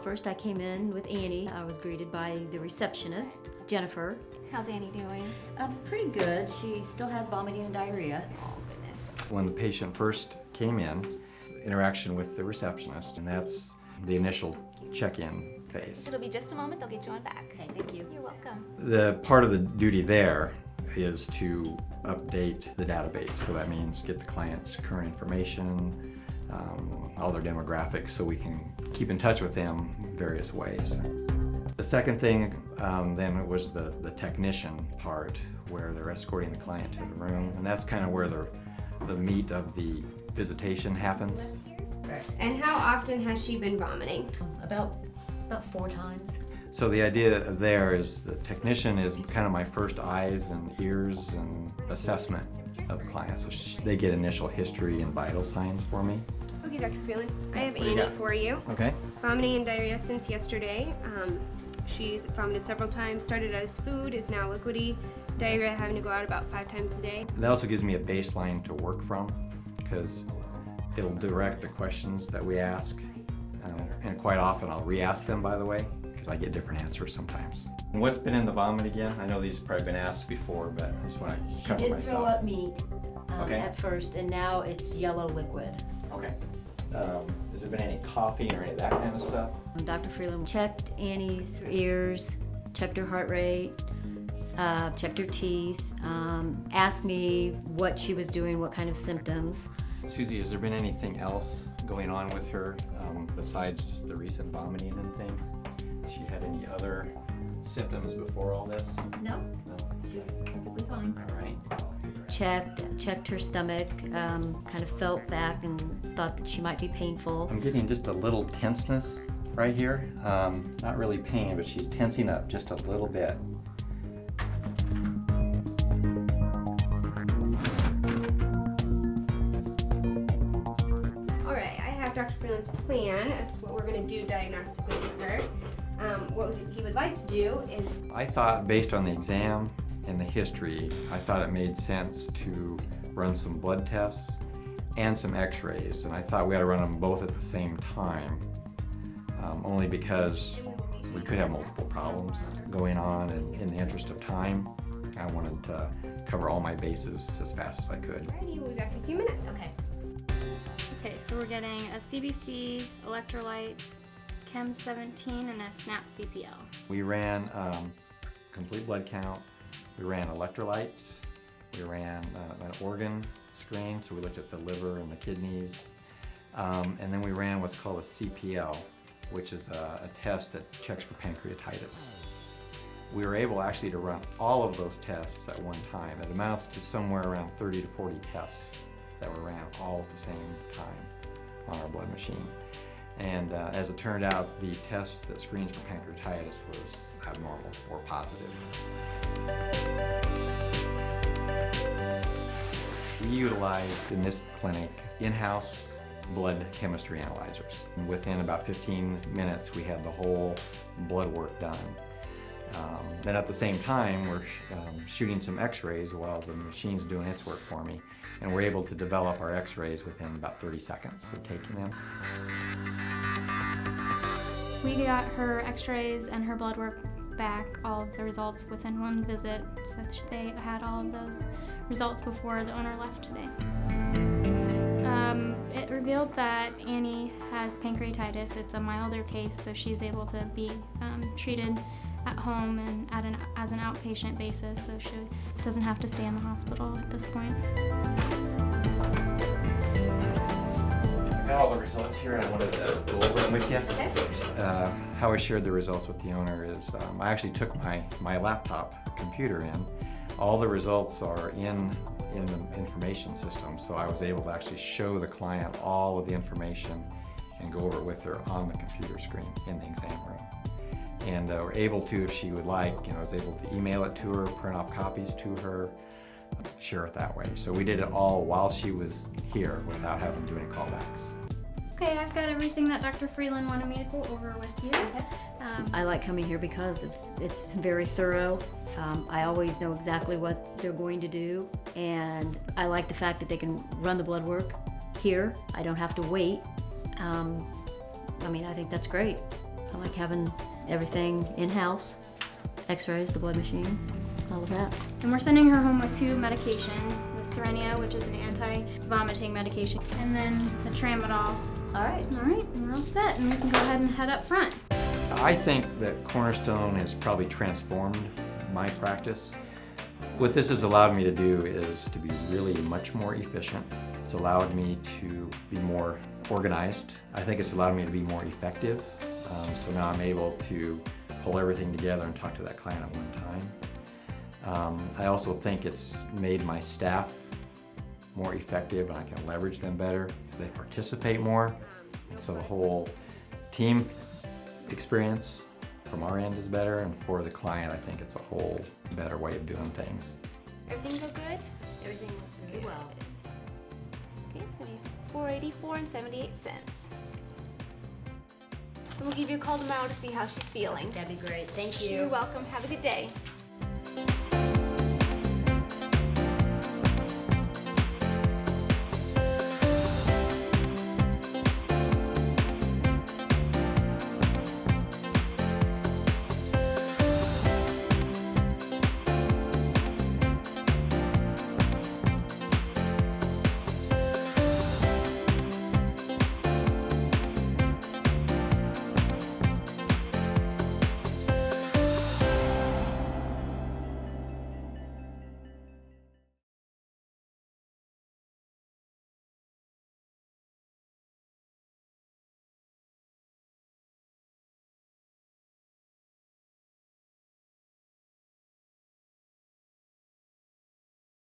First I came in with Annie. I was greeted by the receptionist, Jennifer. How's Annie doing? Pretty good. She still has vomiting and diarrhea. Oh, goodness. When the patient first came in, interaction with the receptionist, and that's the initial check-in phase. It'll be just a moment, they'll get you on back. Okay, thank you. You're welcome. The part of the duty there is to update the database. So that means get the client's current information, all their demographics, so we can keep in touch with them in various ways. The second thing then was the technician part, where they're escorting the client to the room, and that's kind of where the meat of the visitation happens. And how often has she been vomiting? About 4 times. So the idea there is the technician is kind of my first eyes and ears and assessment of the client. So they get initial history and vital signs for me. Okay, Dr. Freeland, I have What do you Annie got? for you. Okay. Vomiting and diarrhea since yesterday. She's vomited several times, started as food, is now liquidy. Diarrhea having to go out about 5 times a day. That also gives me a baseline to work from, because it'll direct the questions that we ask. And quite often I'll re-ask them, by the way, because I get different answers sometimes. And what's been in the vomit again? I know these have probably been asked before, but I just want to She cover did myself. throw up meat Okay. at first, and now it's yellow liquid. Okay. Has there been any coughing or any of that kind of stuff? Dr. Freeland checked Annie's ears, checked her heart rate, checked her teeth, asked me what she was doing, what kind of symptoms. Susie, has there been anything else going on with her besides just the recent vomiting and things? Has she had any other symptoms before all this? No, No. she was perfectly fine. All right. Checked her stomach, kind of felt back and thought that she might be painful. I'm getting just a little tenseness right here. Not really pain, but she's tensing up just a little bit. All right, I have Dr. Freeland's plan as to what we're going to do diagnostically with her. What he would like to do is I thought, based on the exam and the history, I thought it made sense to run some blood tests and some x-rays, and I thought we ought to run them both at the same time, only because we could have multiple problems going on, and in the interest of time, I wanted to cover all my bases as fast as I could. ready. We'll be back in a few minutes. Okay. Okay, so we're getting a CBC, electrolytes, Chem 17, and a SNAP CPL. We ran complete blood count, we ran electrolytes, we ran an organ screen, so we looked at the liver and the kidneys, and then we ran what's called a CPL, which is a test that checks for pancreatitis. We were able actually to run all of those tests at one time. It amounts to somewhere around 30 to 40 tests that were ran all at the same time on our blood machine. And as it turned out, the test that screens for pancreatitis was abnormal or positive. We utilize in this clinic in-house blood chemistry analyzers. Within about 15 minutes, we had the whole blood work done. Then at the same time, we're shooting some x-rays while the machine's doing its work for me. And we're able to develop our x-rays within about 30 seconds of taking them. We got her x-rays and her blood work back, all of the results within one visit, such they had all of those results before the owner left today. It revealed that Annie has pancreatitis. It's a milder case, so she's able to be treated at home and as an outpatient basis, so she doesn't have to stay in the hospital at this point. I got all the results here, and I wanted to go over them with you. Okay. How I shared the results with the owner is I actually took my laptop computer in. All the results are in the information system, so I was able to actually show the client all of the information and go over it with her on the computer screen in the exam room. And we're able to, if she would like, I was able to email it to her, print off copies to her, share it that way. So we did it all while she was here without having to do any callbacks. Okay, I've got everything that Dr. Freeland wanted me to go over with you. I like coming here because it's very thorough. I always know exactly what they're going to do, and I like the fact that they can run the blood work here. I don't have to wait. I think that's great. I like having everything in-house, x-rays, the blood machine, all of that. And we're sending her home with 2 medications, the Serenia, which is an anti-vomiting medication, and then the Tramadol. All right. All right, we're all set, and we can go ahead and head up front. I think that Cornerstone has probably transformed my practice. What this has allowed me to do is to be really much more efficient. It's allowed me to be more organized. I think it's allowed me to be more effective. So now I'm able to pull everything together and talk to that client at one time. I also think it's made my staff more effective and I can leverage them better. They participate more. And so the whole team experience from our end is better, and for the client I think it's a whole better way of doing things. Everything go good? Everything looks very well. Okay, it's gonna be $484.78. So we'll give you a call tomorrow to see how she's feeling. That'd be great. Thank you. You're welcome. Have a good day.